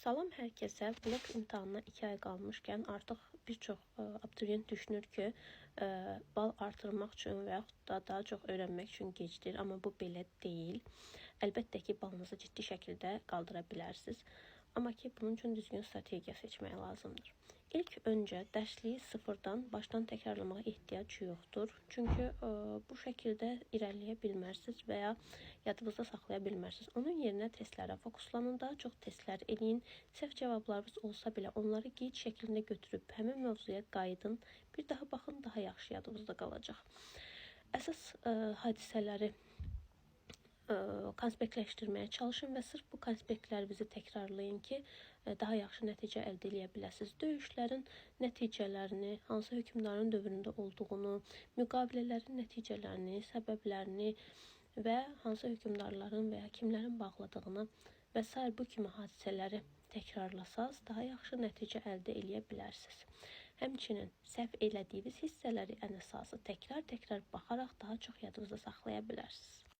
Salam hər kəsə. Blok imtahanına 2 ay qalmışkən artıq bir çox abituriyent düşünür ki, bal artırmaq üçün və yaxud da daha çox öyrənmək üçün gecdir. Amma bu belə deyil. Əlbəttə ki, balınızı ciddi şəkildə qaldıra bilərsiniz. Amma ki, bunun üçün düzgün strategiya seçmək lazımdır. İlk öncə dərsliyi sıfırdan başdan təkrarlamağa ehtiyac yoxdur. Çünki bu şəkildə irəliləyə bilmərsiniz və ya yadınızda saxlaya bilmərsiniz. Onun yerinə testlərə fokuslanın, daha çox testlər eləyin. Səhv cavablarınız olsa belə onları qeyd şəklində götürüb həmin mövzuya qayıdın. Bir daha baxın, daha yaxşı yadınızda qalacaq. Əsas hadisələri konspektləşdirməyə çalışın və sırf bu konspektlərinizi təkrarlayın ki, daha yaxşı nəticə əldə edə biləsiniz. Döyüşlərin nəticələrini, hansı hökmdarın dövründə olduğunu, müqavilələrin nəticələrini, səbəblərini və hansı hökmdarların və ya kimlərin bağladığını və s. bu kimi hadisələri təkrarlasaz, daha yaxşı nəticə əldə edə bilərsiniz. Həmçinin səhv elədiyiniz hissələri ən əsası təkrar baxaraq daha çox yadınızda saxlaya bilərsiniz.